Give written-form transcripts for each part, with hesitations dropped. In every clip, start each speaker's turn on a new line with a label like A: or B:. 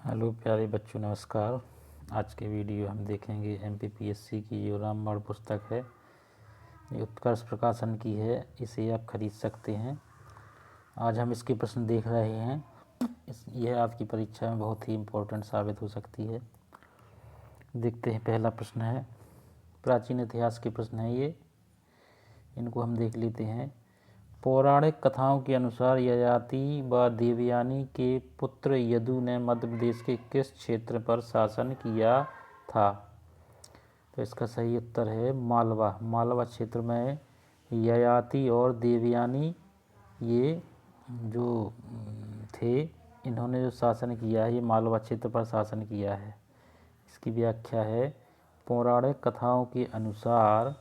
A: Hello प्यारे बच्चों, नमस्कार। आज के वीडियो हम देखेंगे एमपीपीएससी की जो रामबाण पुस्तक है, ये उत्कर्ष प्रकाशन की है। इसे आप खरीद सकते हैं। आज हम इसके प्रश्न देख रहे हैं। यह आपकी परीक्षा में बहुत ही इम्पोर्टेंट साबित हो सकती है। देखते हैं, पहला प्रश्न है, प्राचीन इतिहास के प्रश्न है ये, इनको हम देख लेते हैं। पौराणिक कथाओं के अनुसार ययाति व देवयानी के पुत्र यदु ने मध्य प्रदेश के किस क्षेत्र पर शासन किया था? तो इसका सही उत्तर है मालवा। मालवा क्षेत्र में ययाति और देवयानी ये जो थे, इन्होंने जो शासन किया है, ये मालवा क्षेत्र पर शासन किया है। इसकी व्याख्या है, पौराणिक कथाओं के अनुसार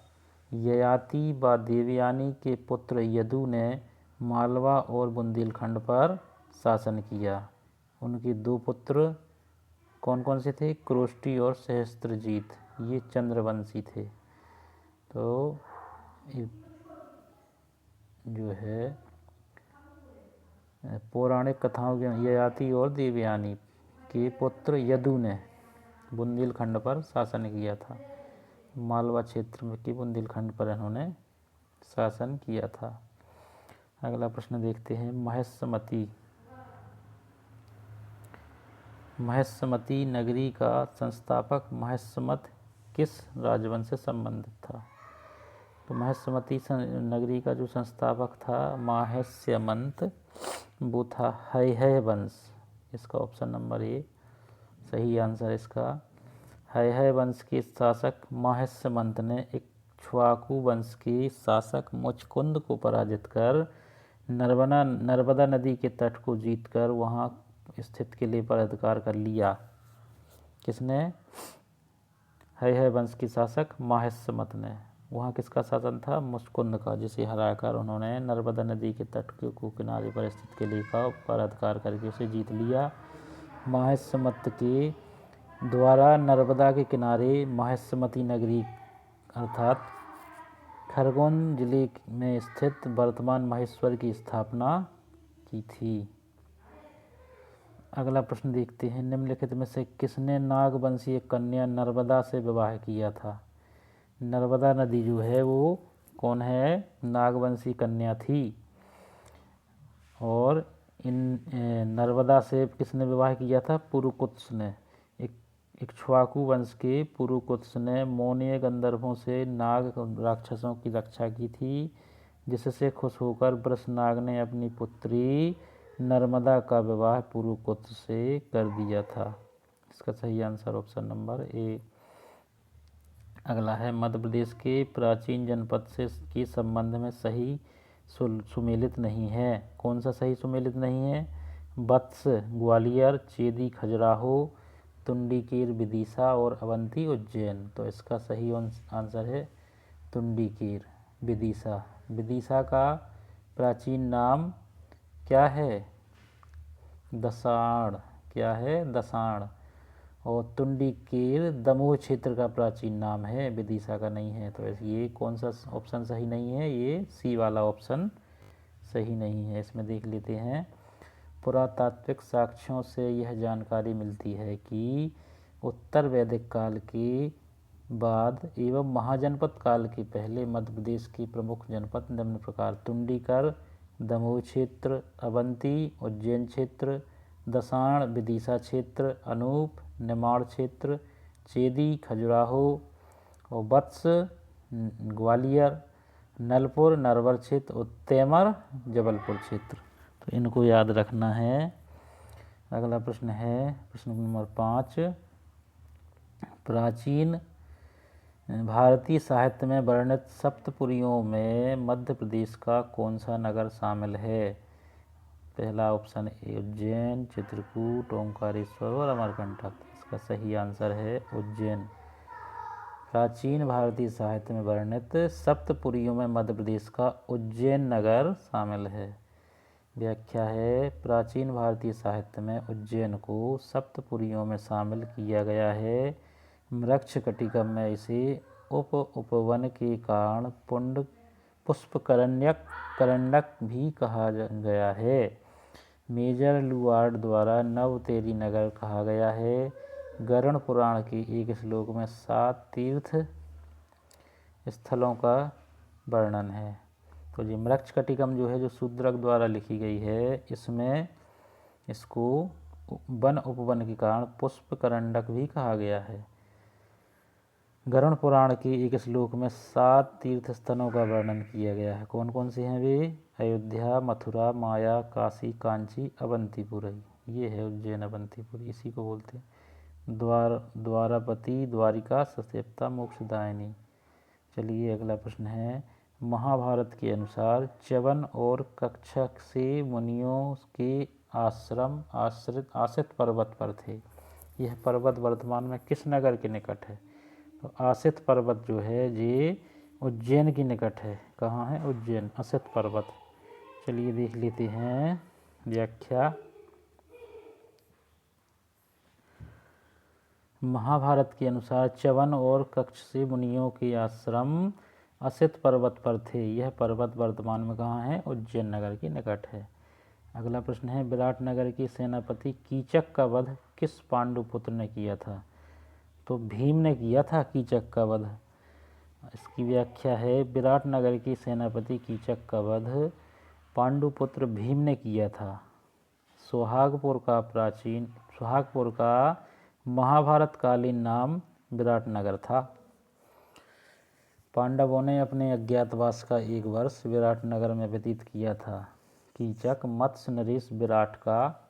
A: ययाति व देवयानी के पुत्र यदु ने मालवा और बुंदेलखंड पर शासन किया। उनके दो पुत्र कौन कौन से थे? क्रोष्टी और सहस्त्रजीत, ये चंद्रवंशी थे। तो जो है पौराणिक कथाओं के ययाति और देवयानी के पुत्र यदु ने बुंदेलखंड पर शासन किया था। मालवा क्षेत्र में के बुंदेलखंड पर इन्होंने शासन किया था। अगला प्रश्न देखते हैं, महेश्मती नगरी का संस्थापक महेश्मत किस राजवंश से संबंधित था? तो महेश्मती नगरी का जो संस्थापक था माहेश्यमंत, वो था हैहय वंश। इसका ऑप्शन नंबर ए सही आंसर इसका। हैहय वंश के शासक माहेश्यमंत ने इक्ष्वाकु वंश के शासक मुचकुंद को पराजित कर नर्मदा नदी के तट को जीतकर वहां स्थित किले पर अधिकार कर लिया। किसने? हैहय वंश के शासक माहेश्यमंत ने। वहाँ किसका शासन था? मुचकुंद का, जिसे हराकर उन्होंने नर्मदा नदी के तट को किनारे पर स्थित किले का पर अधिकार करके उसे जीत लिया। माहेश्यमंत के द्वारा नर्मदा के किनारे महेश्मती नगरी अर्थात खरगोन जिले में स्थित वर्तमान महेश्वर की स्थापना की थी। अगला प्रश्न देखते हैं, निम्नलिखित में से किसने नागवंशीय कन्या नर्मदा से विवाह किया था? नर्मदा नदी जो है वो कौन है? नागवंशी कन्या थी। और इन नर्मदा से किसने विवाह किया था? पुरुकुत्स ने। इक्ष्वाकु वंश के पुरुकुत्स ने मौर्य गंधर्वों से नाग राक्षसों की रक्षा की थी, जिससे खुश होकर वृषनाग ने अपनी पुत्री नर्मदा का विवाह पुरुकुत्स से कर दिया था। इसका सही आंसर ऑप्शन नंबर ए। अगला है, मध्य प्रदेश के प्राचीन जनपद से के संबंध में सही सुमेलित नहीं है। कौन सा सही सुमेलित नहीं है? वत्स ग्वालियर, चेदी खजुराहो, तुंडीकेर विदिशा और अवंती उज्जैन। तो इसका सही आंसर है तुंडीकेर विदिशा। विदिशा का प्राचीन नाम क्या है? दसाड़। क्या है? दसाड़। और तुंडीकेर दमोह क्षेत्र का प्राचीन नाम है, विदिशा का नहीं है। तो ये कौन सा ऑप्शन सही नहीं है? ये सी वाला ऑप्शन सही नहीं है। इसमें देख लेते हैं, पुरातात्विक साक्ष्यों से यह जानकारी मिलती है कि उत्तर वैदिक काल के बाद एवं महाजनपद काल के पहले मध्य प्रदेश के प्रमुख जनपद निम्न प्रकार: तुंडीकर, दमोह क्षेत्र, अवंती उज्जैन क्षेत्र, दसाण विदिशा क्षेत्र, अनूप निमाड़ क्षेत्र, चेदी खजुराहो और वत्स ग्वालियर, नलपुर नरवर क्षेत्र और तैमर जबलपुर क्षेत्र। तो इनको याद रखना है। अगला प्रश्न है, प्रश्न नंबर 5, प्राचीन भारतीय साहित्य में वर्णित सप्तपुरियों में मध्य प्रदेश का कौन सा नगर शामिल है? पहला ऑप्शन ए उज्जैन, चित्रकूट, ओंकारेश्वर और अमरकंटक। इसका सही आंसर है उज्जैन। प्राचीन भारतीय साहित्य में वर्णित सप्तपुरियों में मध्य प्रदेश का उज्जैन नगर शामिल है। व्याख्या है, प्राचीन भारतीय साहित्य में उज्जैन को सप्तपुरियों में शामिल किया गया है। मृच्छकटिकम में इसे उपवन के कारण पुष्पकरण्यक भी कहा गया है। मेजर लुआर्ड द्वारा नवतेरी नगर कहा गया है। गरुड़ पुराण के एक श्लोक में 7 तीर्थ स्थलों का वर्णन है। तो ये मृच्छकटिकम जो है, जो शूद्रक द्वारा लिखी गई है, इसमें इसको वन उपवन के कारण पुष्पकरंडक भी कहा गया है। गरुड़ पुराण के एक श्लोक में 7 तीर्थ स्थलों का वर्णन किया गया है। कौन कौन से हैं वे? अयोध्या, मथुरा, माया, काशी, कांची, अवंतीपुर। ये है उज्जैन अवंतीपुर, इसी को बोलते हैं। द्वारापति, द्वारिका, सस्यप्ता, मोक्षदायिनी। चलिए अगला प्रश्न है, महाभारत के अनुसार च्यवन और कच्छप से मुनियों के आश्रम आसित पर्वत पर थे। यह पर्वत वर्तमान में किस नगर के निकट है? तो आसित पर्वत जो है ये उज्जैन के निकट है। कहाँ है? उज्जैन, आसित पर्वत। चलिए देख लेते हैं व्याख्या। महाभारत के अनुसार च्यवन और कच्छ से मुनियों के आश्रम असित पर्वत पर थे। यह पर्वत वर्तमान में कहाँ है? उज्जैन नगर के निकट है। अगला प्रश्न है, विराट नगर के सेनापति कीचक का वध किस पांडुपुत्र ने किया था? तो भीम ने किया था कीचक का वध। इसकी व्याख्या है, विराट नगर के सेनापति कीचक का वध पांडुपुत्र भीम ने किया था। सोहागपुर का महाभारत कालीन नाम विराट नगर था। पांडवों ने अपने अज्ञातवास का 1 वर्ष विराट नगर में व्यतीत किया था। कीचक मत्स्य नरेश विराट का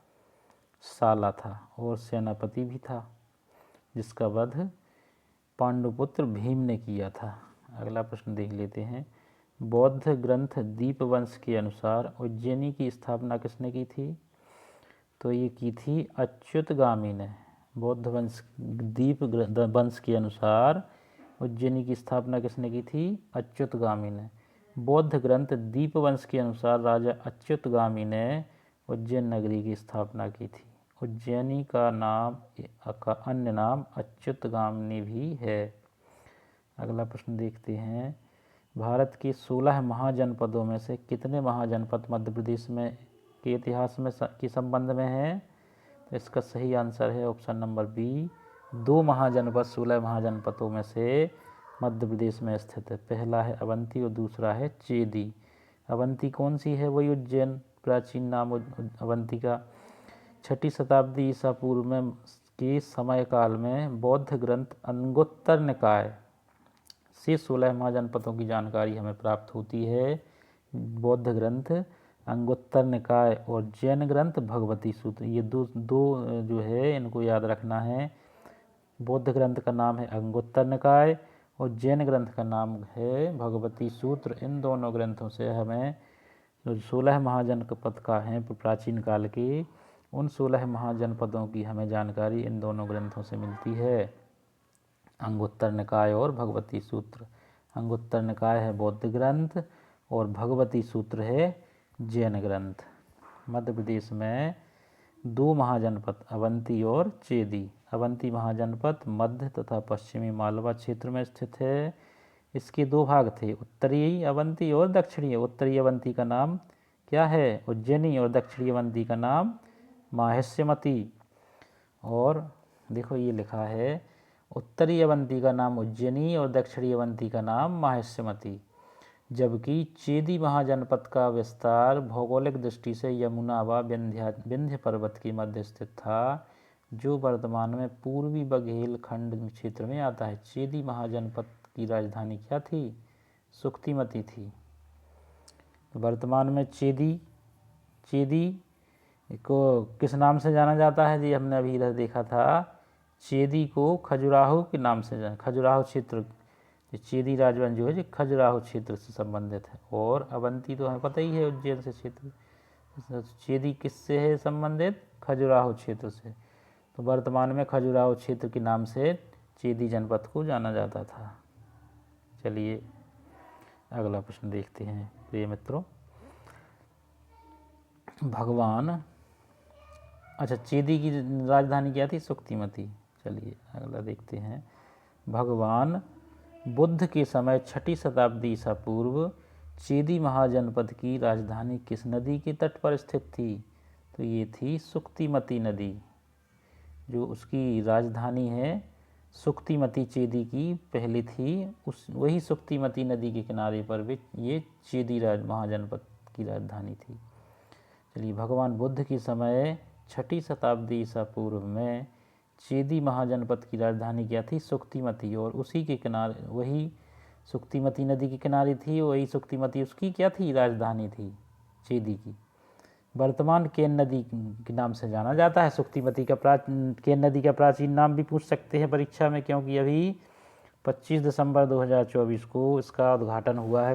A: साला था और सेनापति भी था, जिसका वध पांडुपुत्र भीम ने किया था। अगला प्रश्न देख लेते हैं, बौद्ध ग्रंथ दीपवंश के अनुसार उज्जैनी की स्थापना किसने की थी? तो ये की थी अच्युतगामी ने। बौद्ध वंश दीप वंश के अनुसार उज्जैनी की स्थापना किसने की थी? अच्युतगामी ने। बौद्ध ग्रंथ दीपवंश के अनुसार राजा अच्युतगामी ने उज्जैन नगरी की स्थापना की थी। उज्जैनी का अन्य नाम अच्युतगामिनी भी है। अगला प्रश्न देखते हैं, भारत के 16 महाजनपदों में से कितने महाजनपद मध्य प्रदेश में के इतिहास में के संबंध में है? तो इसका सही आंसर है ऑप्शन नंबर बी, 2 महाजनपद 16 महाजनपदों में से मध्य प्रदेश में स्थित है। पहला है अवंती और दूसरा है चेदी। अवंती कौन सी है? वही उज्जैन, प्राचीन नाम अवंती का। 6ठी शताब्दी ईसा पूर्व में के समय काल में बौद्ध ग्रंथ अंगुत्तर निकाय से 16 महाजनपदों की जानकारी हमें प्राप्त होती है। बौद्ध ग्रंथ अंगुत्तर निकाय और जैन ग्रंथ भगवती सूत्र, ये दो जो है इनको याद रखना है। बौद्ध ग्रंथ का नाम है अंगुत्तर निकाय और जैन ग्रंथ का नाम है भगवती सूत्र। इन दोनों ग्रंथों से हमें जो 16 महाजनपद का है प्राचीन काल के, उन 16 महाजनपदों की हमें जानकारी इन दोनों ग्रंथों से मिलती है, अंगुत्तर निकाय और भगवती सूत्र। अंगुत्तर निकाय है बौद्ध ग्रंथ और भगवती सूत्र है जैन ग्रंथ। मध्य प्रदेश में 2 महाजनपद अवंती और चेदी। अवंती महाजनपद मध्य तथा पश्चिमी मालवा क्षेत्र में स्थित है। इसके 2 भाग थे, उत्तरी अवंती और दक्षिणी। उत्तरी अवंती का नाम क्या है? उज्जैनी, और दक्षिणी अवंती का नाम माहेश्वमती। और देखो ये लिखा है, उत्तरी अवंती का नाम उज्जैनी और दक्षिणी अवंती का नाम माहेश्वमती। जबकि चेदी महाजनपद का विस्तार भौगोलिक दृष्टि से यमुना व विंध्य पर्वत के मध्य स्थित था, जो वर्तमान में पूर्वी बघेल खंड क्षेत्र में आता है। चेदी महाजनपद की राजधानी क्या थी? सुक्तिमती थी। वर्तमान में चेदी को किस नाम से जाना जाता है? जी हमने अभी इधर देखा था, चेदी को खजुराहो के नाम से जाना। खजुराहो क्षेत्र, चेदी राजवंश जो है खजुराहो क्षेत्र से संबंधित है। और अवंती तो हमें पता ही है उज्जैन से क्षेत्र। चेदी किससे है संबंधित? खजुराहो क्षेत्र से। तो वर्तमान में खजुराहो क्षेत्र के नाम से चेदी जनपद को जाना जाता था। चलिए अगला प्रश्न देखते हैं प्रिय मित्रों। चेदी की राजधानी क्या थी? सुक्तिमती। चलिए अगला देखते हैं, भगवान बुद्ध के समय 6ठी शताब्दी ईसा पूर्व चेदी महाजनपद की राजधानी किस नदी के तट पर स्थित थी? तो ये थी सुक्तिमती नदी, जो उसकी राजधानी है सुक्तिमती चेदी की पहले थी। उस वही सुक्तिमती नदी के किनारे पर भी ये चेदी महाजनपद की राजधानी थी। चलिए, भगवान बुद्ध के समय 6ठी शताब्दी ईसा पूर्व में चेदी महाजनपद की राजधानी क्या थी? सुक्तिमती। और उसी के किनारे, वही सुक्तिमती नदी के किनारे थी, वही सुक्तिमती उसकी क्या थी? राजधानी थी चेदी की। वर्तमान केन नदी के नाम से जाना जाता है। सुक्तिमती का केन नदी का प्राचीन नाम भी पूछ सकते हैं परीक्षा में, क्योंकि अभी 25 दिसंबर 2024 को इसका उद्घाटन हुआ है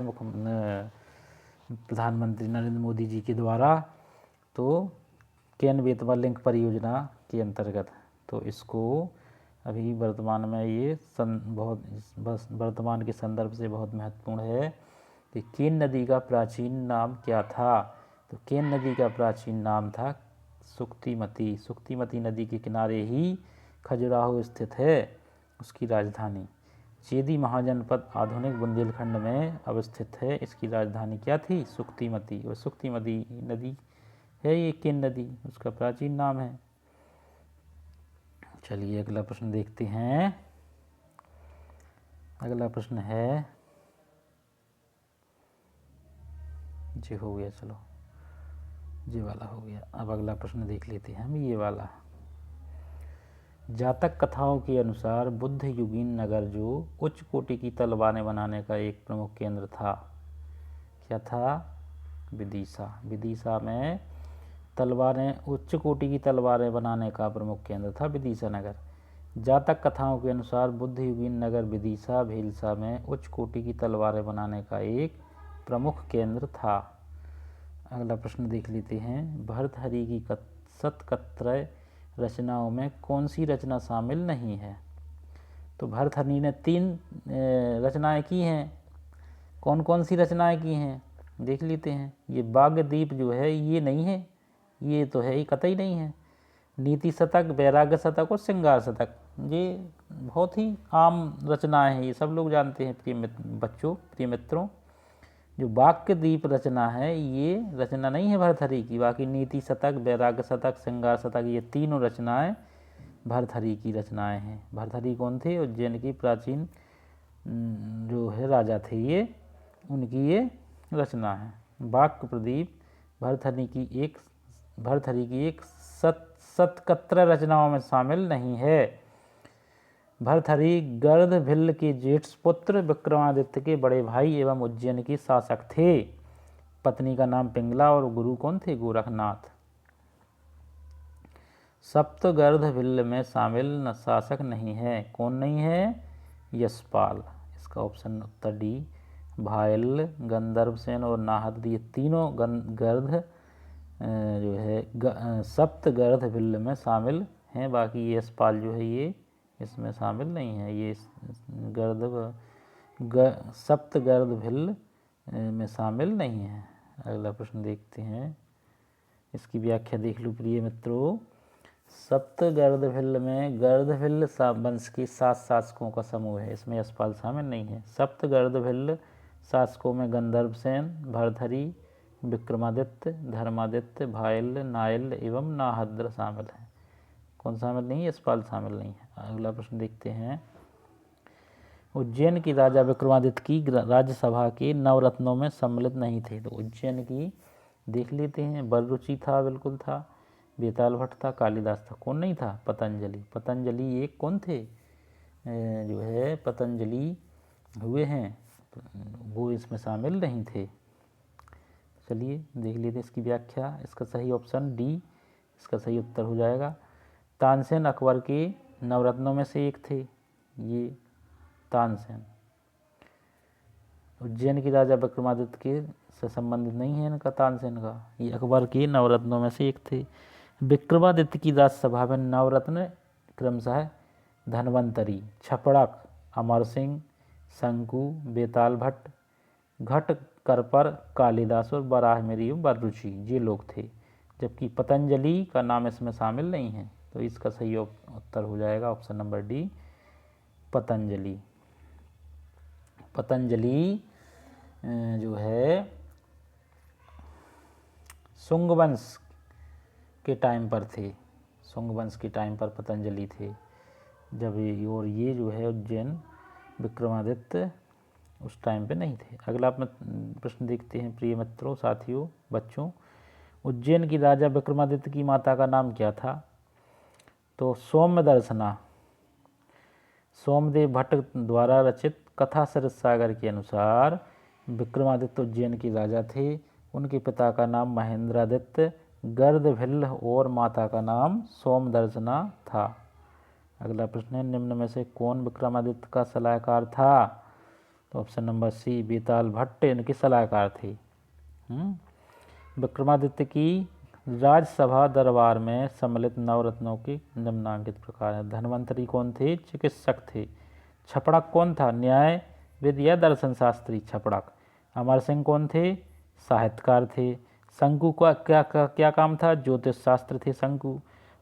A: प्रधानमंत्री नरेंद्र मोदी जी के द्वारा, तो केन बेतवा लिंक परियोजना के अंतर्गत। तो इसको अभी वर्तमान में ये वर्तमान के संदर्भ से बहुत महत्वपूर्ण है कि केन नदी का प्राचीन नाम क्या था। तो केन नदी का प्राचीन नाम था सुक्तिमती। सुक्तिमती नदी के किनारे ही खजुराहो स्थित है उसकी राजधानी। चेदी महाजनपद आधुनिक बुंदेलखंड में अवस्थित है। इसकी राजधानी क्या थी? सुक्तिमती। और सुक्तिमती नदी है ये केन नदी, उसका प्राचीन नाम है। चलिए, अगला प्रश्न देखते हैं। अगला प्रश्न है, जी हो गया, चलो ये वाला हो गया। अब अगला प्रश्न देख लेते हैं हम, ये वाला। जातक कथाओं के अनुसार बुद्ध युगीन नगर जो उच्च कोटि की तलवारें बनाने का एक प्रमुख केंद्र था, क्या था? विदिशा। विदिशा में तलवारें, उच्च कोटि की तलवारें बनाने का प्रमुख केंद्र था विदिशा नगर। जातक कथाओं के अनुसार बुद्ध युगीन नगर विदिशा भीलसा में उच्च कोटि की तलवारें बनाने का एक प्रमुख केंद्र था। अगला प्रश्न देख लेते हैं। भर्तृहरि की शतकत्रय रचनाओं में कौन सी रचना शामिल नहीं है? तो भर्तृहरि ने 3 रचनाएं की हैं। कौन कौन सी रचनाएं की हैं देख लेते हैं। ये बाग्यदीप जो है ये नहीं है, ये तो है ही, कतई नहीं है। नीति शतक, वैराग्य शतक और श्रृंगार शतक, ये बहुत ही आम रचनाएं हैं, ये सब लोग जानते हैं प्रिय बच्चों, प्रिय मित्रों। जो वाक्यदीप रचना है ये रचना नहीं है भर्तृहरि की। बाकी नीति शतक, वैराग्य शतक, श्रृंगार शतक, ये तीनों रचनाएं भर्तृहरि की रचनाएं हैं। भर्तृहरि कौन थे? उज्जैन की प्राचीन जो है राजा थे, ये उनकी ये रचना है। वाक्य प्रदीप भर्तृहरि की एक शतकत्र रचनाओं में शामिल नहीं है। भर्तृहरि गर्द भिल्ल के जेठ पुत्र विक्रमादित्य के बड़े भाई एवं उज्जैन के शासक थे। पत्नी का नाम पिंगला और गुरु कौन थे? गोरखनाथ। सप्तगर्द भिल्ल में शामिल शासक नहीं है। कौन नहीं है? यशपाल। इसका ऑप्शन उत्तर डी। भायल, गंधर्वसेन और नाहद, ये तीनों गर्द जो है सप्तगर्द भिल्ल में शामिल हैं। बाकी यशपाल जो है ये इसमें शामिल नहीं है, ये सप्तगर्द भिल्ल में शामिल नहीं है। अगला प्रश्न देखते हैं, इसकी व्याख्या देख लो प्रिय मित्रों। सप्तगर्द भिल्ल में गर्दभिल्ल वंश के 7 शासकों का समूह है, इसमें यशपाल शामिल नहीं है। सप्तगर्द भिल्ल शासकों में गंधर्वसेन, भर्तृहरि, विक्रमादित्य, धर्मादित्य, भायल, नायल एवं नाहद्र शामिल हैं। कौन शामिल नहीं है? यशपाल शामिल नहीं है। अगला प्रश्न देखते हैं। उज्जैन की राजा विक्रमादित्य की राज्यसभा के नवरत्नों में सम्मिलित नहीं थे। तो उज्जैन की देख लेते हैं। बररुचि था, बिल्कुल था। बेताल भट्ट था, कालिदास था। कौन नहीं था? पतंजलि। पतंजलि एक कौन थे? जो है पतंजलि हुए हैं, वो इसमें शामिल नहीं थे। चलिए देख लेते हैं इसकी व्याख्या। इसका सही ऑप्शन डी इसका सही उत्तर हो जाएगा। तानसेन अकबर के नवरत्नों में से एक थे ये तानसेन। उज्जैन की राजा विक्रमादित्य के से संबंधित नहीं है इनका, तानसेन का। ये अकबर के नवरत्नों में से एक थे। विक्रमादित्य की राज्यसभा में नवरत्न क्रमशः धन्वंतरी, छपड़क, अमर सिंह, शंकु, बेताल भट्ट, घट करपर, कालिदास और बराहमिरी बररुचि ये लोग थे। जबकि पतंजलि का नाम इसमें शामिल नहीं है। तो इसका सही उत्तर हो जाएगा option number D, Patanjali. Patanjali जो है शुंग वंश के टाइम पर थे, शुंग वंश के टाइम पर पतंजलि थे जब और ये जो है उज्जैन विक्रमादित्य उस टाइम पे नहीं थे। अगला प्रश्न देखते हैं प्रिय मित्रों, साथियों, बच्चों। उज्जैन की राजा विक्रमादित्य की माता का नाम क्या था? तो सौम्य दर्शना। सोमदेव भट्ट द्वारा रचित कथा सरित सागर के अनुसार विक्रमादित्य उज्जैन के राजा थे। उनके पिता का नाम महेंद्रादित्य गर्दभिल्ल और माता का नाम सोमदर्शना था। अगला प्रश्न है, निम्न में से कौन विक्रमादित्य का सलाहकार था? तो ऑप्शन नंबर सी, बेताल भट्ट इनके सलाहकार थे। विक्रमादित्य की राजसभा दरबार में सम्मिलित नवरत्नों के निम्नांकित प्रकार हैं। धन्वंतरी कौन थे? चिकित्सक थे। छपड़क कौन था? न्यायविद या दर्शन शास्त्री छपड़क। अमर सिंह कौन थे? साहित्यकार थे। शंकु का क्या काम था? ज्योतिष शास्त्र थे शंकु।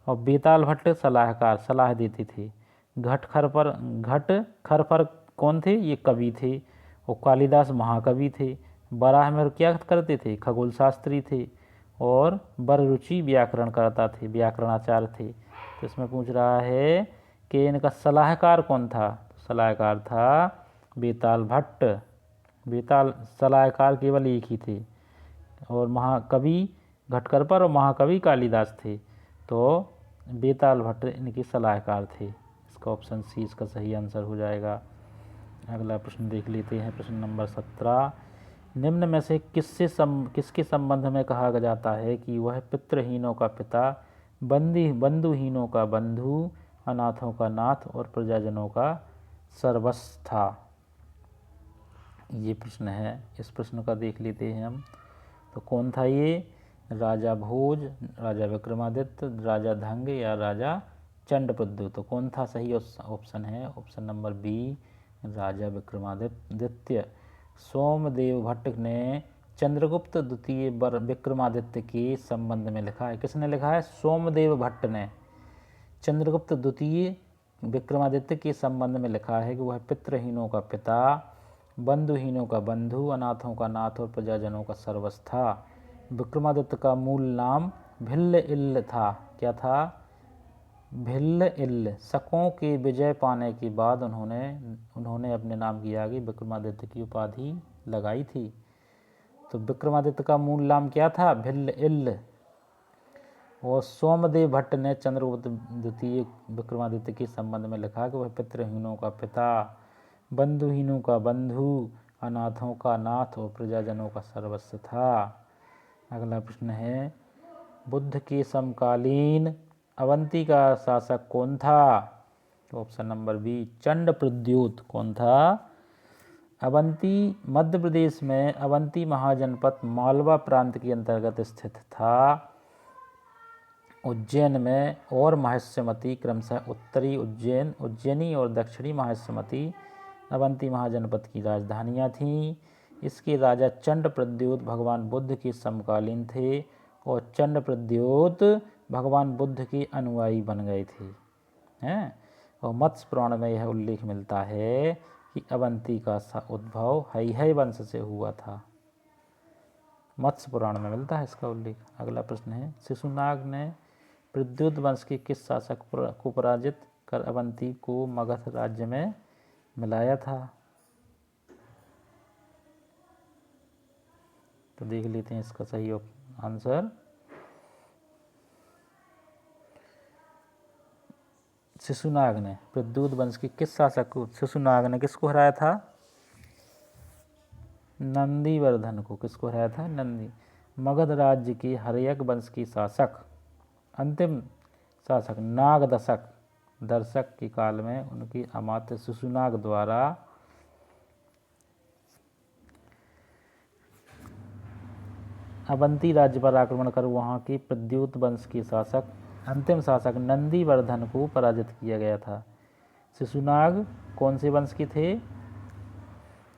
A: और बेताल भट्ट सलाहकार, सलाह देते थे। घट खरपर कौन थे? ये कवि थे। और कालिदास महाकवि थे। बराहमिहिर क्या करते थे? खगोल शास्त्री थे। और बररुचि व्याकरण करता थे, व्याकरणाचार्य थे। तो इसमें पूछ रहा है कि इनका सलाहकार कौन था? सलाहकार था बेताल भट्ट। बेताल सलाहकार केवल एक ही थे। और महाकवि घटकरपर और महाकवि कालिदास थे। तो बेताल भट्ट इनके सलाहकार थे। इसका ऑप्शन सी इसका सही आंसर हो जाएगा। अगला प्रश्न देख लेते हैं, प्रश्न नंबर 17। निम्न में से किसके संबंध में कहा जाता है कि वह पितृहीनों का पिता, बंधुहीनों का बंधु, अनाथों का नाथ और प्रजाजनों का सर्वस्व था? ये प्रश्न है। इस प्रश्न का देख लेते हैं हम। तो कौन था ये? राजा भोज, राजा विक्रमादित्य, राजा धंग या राजा चंडप्रद्यु? तो कौन था? सही ऑप्शन है ऑप्शन नंबर बी, राजा विक्रमादित्य। सोमदेव भट्ट ने चंद्रगुप्त द्वितीय विक्रमादित्य के संबंध में लिखा है। किसने लिखा है? सोमदेव भट्ट ने चंद्रगुप्त द्वितीय विक्रमादित्य के संबंध में लिखा है कि वह पितृहीनों का पिता, बंधुहीनों का बंधु, अनाथों का नाथ और प्रजाजनों का सर्वस्व था। विक्रमादित्य का मूल नाम भिल्ल इल्ल था। क्या था? भिल्ल इल्ल। शकों के विजय पाने के बाद उन्होंने अपने नाम के आगे विक्रमादित्य की उपाधि लगाई थी। तो विक्रमादित्य का मूल नाम क्या था? भिल्ल इल्ल। और सोमदेव भट्ट ने चंद्रगुप्त द्वितीय विक्रमादित्य के संबंध में लिखा कि वह पितृहीनों का पिता, बंधुहीनों का बंधु, अनाथों का नाथ और प्रजाजनों का सर्वस्व था। अगला प्रश्न है, बुद्ध के समकालीन अवंती का शासक कौन था? तो ऑप्शन नंबर बी, चंडप्रद्योत। कौन था? अवंती मध्य प्रदेश में अवंती महाजनपद मालवा प्रांत के अंतर्गत स्थित था। उज्जैन में और माहिष्यमती क्रमशः उत्तरी उज्जैनी और दक्षिणी माहिष्यमती अवंती महाजनपद की राजधानियाँ थीं। इसके राजा चंडप्रद्योत भगवान बुद्ध के समकालीन थे और चंडप्रद्योत भगवान बुद्ध के अनुयायी बन गए थे। हैं? और मत्स्य पुराण में यह उल्लेख मिलता है कि अवंती का उद्भव हैहय वंश से हुआ था। मत्स्य पुराण में मिलता है इसका उल्लेख। अगला प्रश्न है, शिशुनाग ने प्रद्योत वंश के किस शासक को पराजित कर अवंती को मगध राज्य में मिलाया था? तो देख लेते हैं इसका सही आंसर। शिशुनाग ने प्रद्योत वंश के किस शासक को, शिशुनाग ने किसको हराया था? नंदीवर्धन को। किसको हराया था? नंदी। मगध राज्य के हर्यक वंश की शासक, अंतिम शासक नागदशक दर्शक के काल में उनकी अमात्य शिशुनाग द्वारा अवंती राज्य पर आक्रमण कर वहां के प्रद्योत वंश के शासक अंतिम शासक नंदीवर्धन को पराजित किया गया था। शिशुनाग कौन से वंश के थे?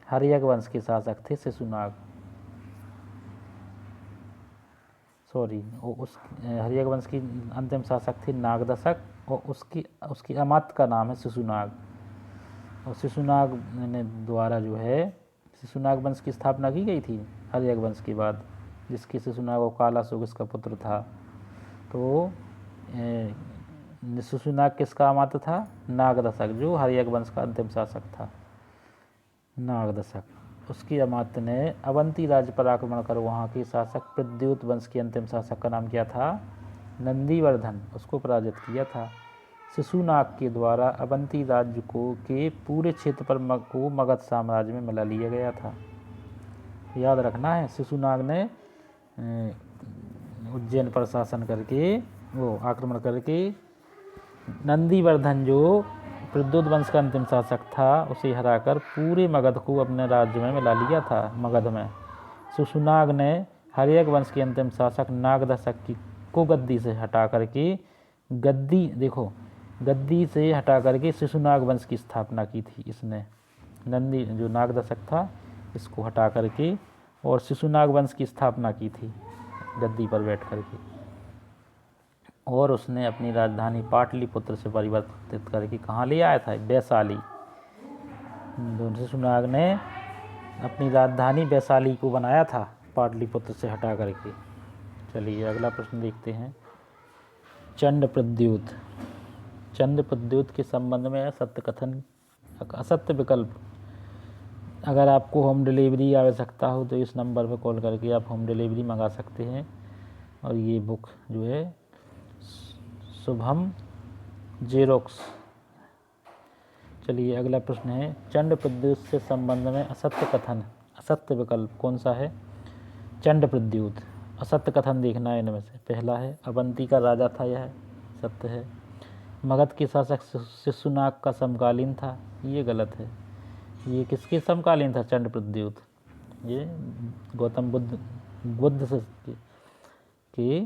A: हर्यक वंश के शासक थे शिशुनाग। उस हर्यक वंश की अंतिम शासक थे नागदशक और उसकी अमात्य का नाम है शिशुनाग। और शिशुनाग ने द्वारा जो है शिशुनाग वंश की स्थापना की गई थी हर्यक वंश के बाद, जिसके शिशुनाग और कालासुग इसका पुत्र था। तो शिशुनाग किसका अमात्य था? नागदशक, जो हर्यक वंश का अंतिम शासक था, नागदशक। उसकी अमात्य ने अवंती राज्य पर आक्रमण कर वहाँ के शासक प्रद्योत वंश के अंतिम शासक का नाम क्या था? नंदीवर्धन, उसको पराजित किया था। शिशुनाग के द्वारा अवंती राज्य के पूरे क्षेत्र पर मगध साम्राज्य में मिला लिया गया था। याद रखना है, शिशुनाग ने उज्जैन पर शासन करके, वो आक्रमण करके नंदीवर्धन जो प्रद्योत वंश का अंतिम शासक था उसे हराकर पूरे मगध को अपने राज्य में मिला लिया था। मगध में शिशुनाग ने हर्यक वंश के अंतिम शासक नागदशक को गद्दी से हटा करके गद्दी से हटा करके शिशुनाग वंश की स्थापना की थी। इसने नंदी जो नागदशक था इसको हटा करके और शिशुनाग वंश की स्थापना की थी गद्दी पर बैठ करके, और उसने अपनी राजधानी पाटलिपुत्र से परिवर्तित करके कहाँ ले आया था? वैशाली। शिशुनाग ने अपनी राजधानी वैशाली को बनाया था पाटलिपुत्र से हटा करके। चलिए अगला प्रश्न देखते हैं। चंडप्रद्योत। चंडप्रद्योत के संबंध में सत्य कथन असत्य विकल्प। अगर आपको होम डिलीवरी आवश्यकता हो तो इस नंबर पर कॉल करके आप होम डिलीवरी मंगा सकते हैं। और ये बुक जो है शुभम जेरोक्स। चलिए अगला प्रश्न है। चंडप्रद्योत से संबंध में असत्य कथन असत्य विकल्प कौन सा है? चंडप्रद्योत। असत्य कथन देखना है इनमें से। पहला है अवंती का राजा था, यह सत्य है। मगध के शासक शिशुनाग का समकालीन था, ये गलत है। ये किसके समकालीन था? चंडप्रद्योत, ये गौतम बुद्ध के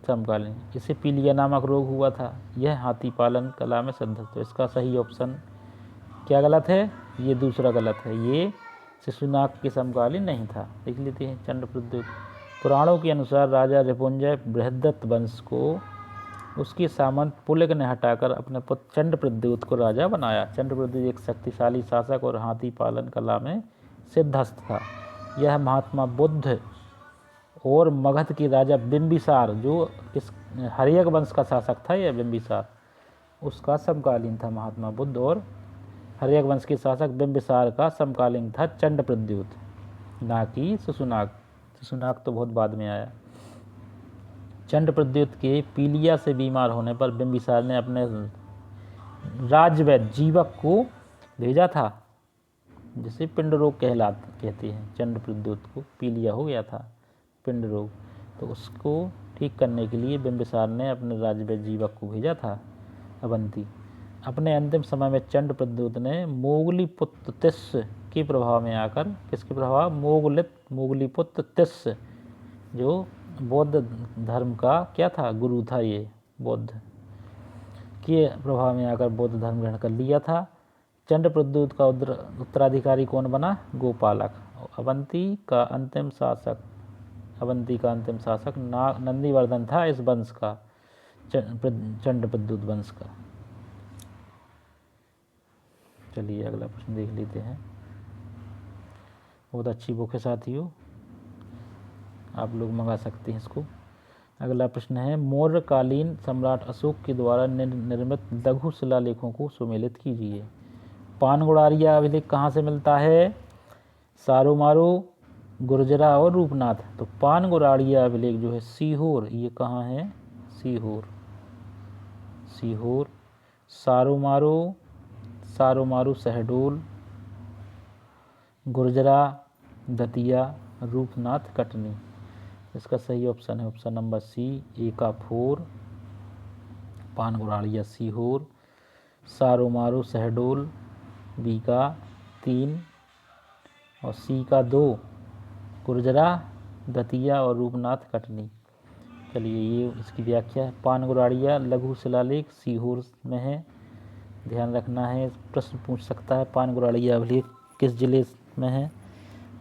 A: समकालीन। इसे पीलिया नामक रोग हुआ था, यह हाथी पालन कला में सिद्ध। तो इसका सही ऑप्शन क्या गलत है? ये दूसरा गलत है, ये शिशुनाग के समकालीन नहीं था। देख लेते हैं चंडप्रद्योत। पुराणों के अनुसार राजा रिपुंजय बृहद्रथ वंश को उसके सामंत पुलक ने हटाकर अपने पुत्र चंडप्रद्योत को राजा बनाया। चंडप्रद्योत एक शक्तिशाली शासक और हाथी पालन कला में सिद्धहस्त था। यह महात्मा बुद्ध और मगध के राजा बिंबिसार, जो इस हर्यक वंश का शासक था, यह बिंबिसार, उसका समकालीन था। महात्मा बुद्ध और हर्यक वंश के शासक बिंबिसार का समकालीन था चंडप्रद्योत, ना कि शिशुनाग। शिशुनाग तो बहुत बाद में आया। चंडप्रद्योत के पीलिया से बीमार होने पर बिंबिसार ने अपने राजवैद्य जीवक को भेजा था, जिसे पिंड रोग कहते हैं। चंडप्रद्योत को पीलिया हो गया था, पिंड रोग, तो उसको ठीक करने के लिए बिंबिसार ने अपने राजवैद्य जीवक को भेजा था अवंती। अपने अंतिम समय में चंडप्रद्योत ने मोगलीपुत्र तिस्स के प्रभाव में आकर, किसके प्रभाव? मोगलीपुत्र तिस्स, जो बौद्ध धर्म का क्या था? गुरु था। ये बौद्ध के प्रभाव में आकर बौद्ध धर्म ग्रहण कर लिया था। चंडप्रद्योत का उत्तराधिकारी कौन बना? गोपालक। अवंती का अंतिम शासक नंदीवर्धन था, इस वंश का, चंडप्रद्योत वंश का। चलिए अगला प्रश्न देख लेते हैं। बहुत अच्छी बुक है साथियों, आप लोग मंगा सकते हैं इसको। अगला प्रश्न है। मौर्यकालीन सम्राट अशोक के द्वारा निर्मित लघु शिलालेखों को सुमेलित कीजिए। पानगुड़ारिया अभिलेख कहाँ से मिलता है? सारोमारो, गुर्जरा और रूपनाथ। तो पानगुड़ारिया अभिलेख जो है सीहोर, ये कहाँ है? सीहोर। सारोमारो शहडोल, गुर्जरा दतिया, रूपनाथ कटनी। इसका सही ऑप्शन है ऑप्शन नंबर सी, ए का 4 पानगुड़ारिया सीहोर, सारोमारो शहडोल, बी का 3 और सी का 2 गुर्जरा दतिया और रूपनाथ कटनी। चलिए ये इसकी व्याख्या है। पानगुड़ारिया लघु शिलालेख सीहोर में है, ध्यान रखना है। प्रश्न पूछ सकता है पानगुड़ारिया अभिलेख किस जिले में है,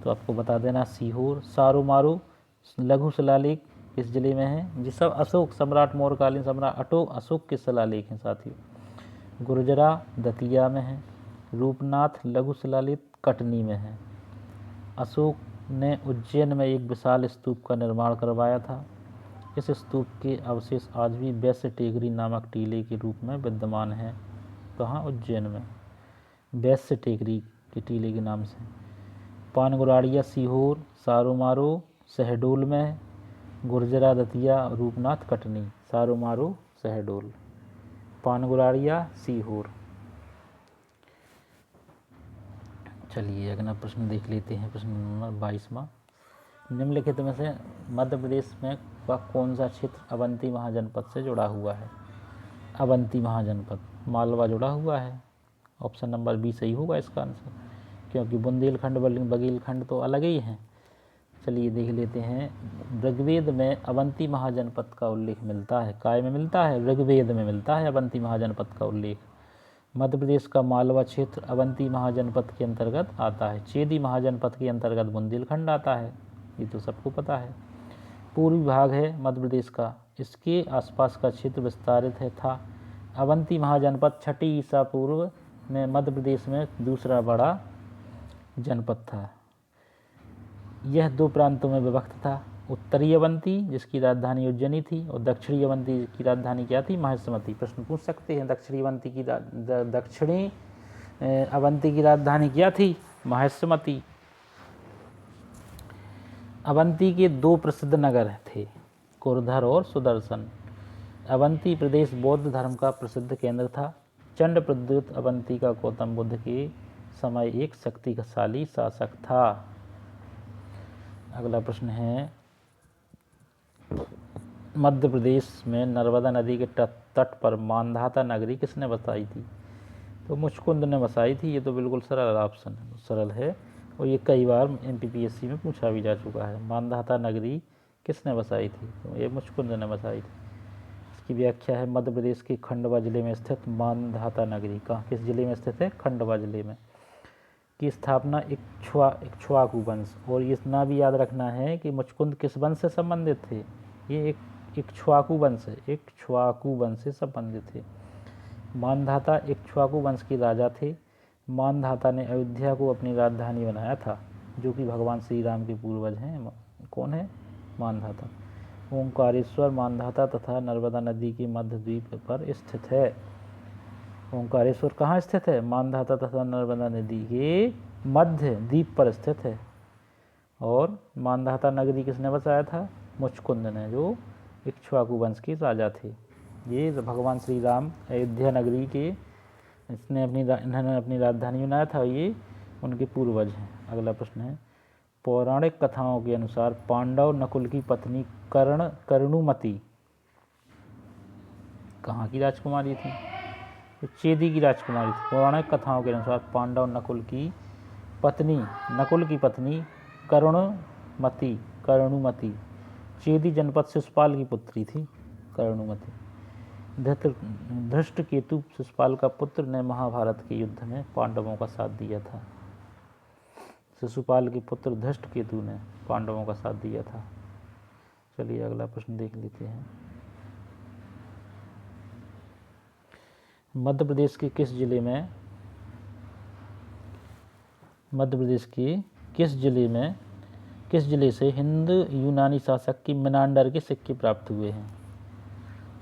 A: तो आपको बता देना सीहोर। सारोमारो लघु शिलालेख किस जिले में है? ये सब अशोक सम्राट, मौर्यकालीन सम्राट अशोक के शिलालेख हैं साथियों। गुर्जरा दतिया में है, रूपनाथ लघु शिलालेख कटनी में है। अशोक ने उज्जैन में एक विशाल स्तूप का निर्माण करवाया था। इस स्तूप के अवशेष आज भी वैश्य टेकरी नामक टीले के रूप में विद्यमान हैं। कहाँ? उज्जैन में वैश्य टेकरी के टीले के नाम से। पानगुराड़िया सीहोर, सारोमारो शहडोल में, गुर्जरा दतिया रूपनाथ कटनी। सारोमारो शहडोल, पानगुराड़िया सीहोर। चलिए अगला प्रश्न देख लेते हैं। प्रश्न नंबर 22वां, निम्नलिखित में से मध्य प्रदेश में का कौन सा क्षेत्र अवंती महाजनपद से जुड़ा हुआ है? अवंती महाजनपद, मालवा जुड़ा हुआ है। ऑप्शन नंबर बी सही होगा इसका आंसर, क्योंकि बुंदेलखंड बघेलखंड तो अलग ही हैं। चलिए देख लेते हैं। ऋग्वेद में अवंती महाजनपद का उल्लेख मिलता है। काय में मिलता है? ऋग्वेद में मिलता है अवंती महाजनपद का उल्लेख। मध्य प्रदेश का मालवा क्षेत्र अवंती महाजनपद के अंतर्गत आता है। चेदी महाजनपद के अंतर्गत बुंदेलखंड आता है, ये तो सबको पता है। पूर्वी भाग है मध्य प्रदेश का, इसके आसपास का क्षेत्र विस्तारित है था। अवंती महाजनपद छठी ईसा पूर्व में मध्य प्रदेश में दूसरा बड़ा जनपद था। यह दो प्रांतों में विभक्त था। उत्तरी अवंती जिसकी राजधानी उज्जैनी थी, और दक्षिणी अवंती की राजधानी क्या थी? माहिष्मती। प्रश्न पूछ सकते हैं, दक्षिणी अवंती की राजधानी क्या थी? माहिष्मती। अवंती के दो प्रसिद्ध नगर थे, कुरधर और सुदर्शन। अवंती प्रदेश बौद्ध धर्म का प्रसिद्ध केंद्र था। चंड प्रद्युत अवंती का गौतम बुद्ध के समय एक शक्तिशाली शासक था। अगला प्रश्न है, मध्य प्रदेश में नर्मदा नदी के तट पर मांधाता नगरी किसने बसाई थी? तो मुचकुंद ने बसाई थी। ये तो बिल्कुल सरल ऑप्शन है, सरल है, और ये कई बार MPPSC में पूछा भी जा चुका है। मांधाता नगरी किसने बसाई थी? तो ये मुचकुंद ने बसाई थी। इसकी व्याख्या है, मध्य प्रदेश के खंडवा जिले में स्थित मांधाता नगरी। कहाँ, किस जिले में स्थित है? खंडवा जिले में। की स्थापना इक्ष्वाकु वंश, और इतना भी याद रखना है कि मुचकुंद किस वंश से संबंधित थे? ये इक्ष्वाकु वंश है, इक्ष्वाकु वंश से संबंधित थे। मांधाता इक्ष्वाकु वंश के राजा थे। मांधाता ने अयोध्या को अपनी राजधानी बनाया था, जो कि भगवान श्री राम के पूर्वज हैं। कौन है? मांधाता। ओंकारेश्वर मांधाता तथा नर्मदा नदी के मध्य द्वीप पर स्थित है। ओंकारेश्वर कहाँ स्थित है? मांधाता तथा नर्मदा नदी के मध्य द्वीप पर स्थित है। और मांधाता नगरी किसने बसाया था? मुचकुंद ने, जो इक्ष्वाकु वंश के राजा थे। ये भगवान श्री राम अयोध्या नगरी के इन्होंने अपनी राजधानी बनाया था, ये उनके पूर्वज हैं। अगला प्रश्न है, पौराणिक कथाओं के अनुसार पांडव नकुल की पत्नी कर्णुमति कहाँ की राजकुमारी थी? तो चेदी की राजकुमारी थी। पौराणिक कथाओं के अनुसार पांडव नकुल की पत्नी कर्णुमति चेदी जनपद शिशुपाल की पुत्री थी। कर्णुमति। धृष्टकेतु शिशुपाल का पुत्र ने महाभारत के युद्ध में पांडवों का साथ दिया था। शिशुपाल के पुत्र धृष्टकेतु ने पांडवों का साथ दिया था। चलिए अगला प्रश्न देख लेते हैं। मध्य प्रदेश के किस जिले से हिंद यूनानी शासक की मिनांडर के सिक्के प्राप्त हुए हैं?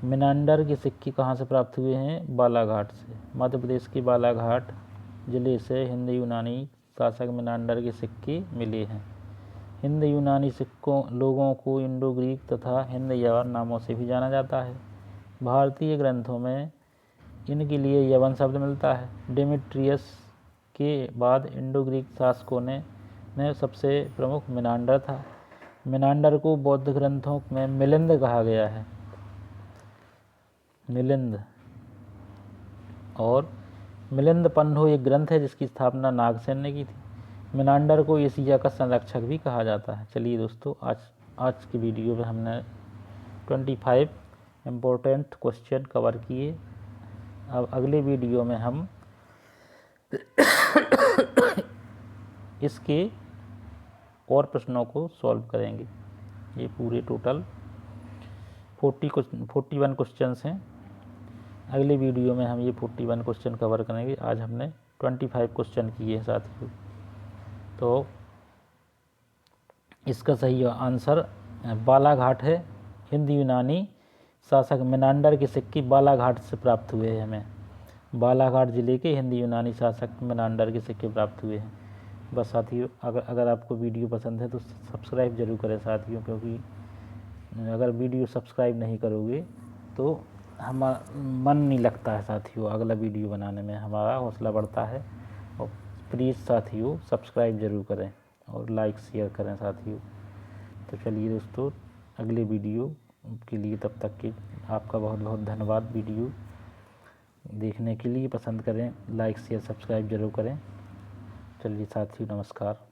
A: मिनांडर के सिक्के कहाँ से प्राप्त हुए हैं? बालाघाट से। मध्य प्रदेश के बालाघाट जिले से हिंद यूनानी शासक मिनांडर के सिक्के मिले हैं। हिंद यूनानी सिक्कों लोगों को इंडो ग्रीक तथा हिंद यवन नामों से भी जाना जाता है। भारतीय ग्रंथों में इनके लिए यवन शब्द मिलता है। डेमेट्रियस के बाद इंडो ग्रीक शासकों में सबसे प्रमुख मिनांडर था। मिनांडर को बौद्ध ग्रंथों में मिलिंद कहा गया है। मिलिंद पन्हो एक ग्रंथ है जिसकी स्थापना नागसेन ने की थी। मिनांडर को एशिया का संरक्षक भी कहा जाता है। चलिए दोस्तों, आज की वीडियो में हमने 25 इम्पोर्टेंट क्वेश्चन कवर किए। अब अगले वीडियो में हम इसके और प्रश्नों को सॉल्व करेंगे। ये पूरे टोटल 41 क्वेश्चंस हैं। अगले वीडियो में हम ये 41 क्वेश्चन कवर करेंगे। आज हमने 25 क्वेश्चन किए हैं साथियों। तो इसका सही आंसर बालाघाट है। हिंद यूनानी शासक मेनांडर के सिक्के बालाघाट से प्राप्त हुए हैं हमें। बालाघाट ज़िले के हिंद यूनानी शासक मेनांडर के सिक्के प्राप्त हुए हैं। बस साथियों, अगर आपको वीडियो पसंद है तो सब्सक्राइब ज़रूर करें साथियों, क्योंकि अगर वीडियो सब्सक्राइब नहीं करोगे तो हमारा मन नहीं लगता है साथियों, अगला वीडियो बनाने में हमारा हौसला बढ़ता है। और प्लीज़ साथियों सब्सक्राइब ज़रूर करें और लाइक शेयर करें साथियों। तो चलिए दोस्तों, अगले वीडियो के लिए तब तक के आपका बहुत बहुत धन्यवाद। वीडियो देखने के लिए पसंद करें, लाइक शेयर सब्सक्राइब ज़रूर करें। चलिए साथियों, नमस्कार।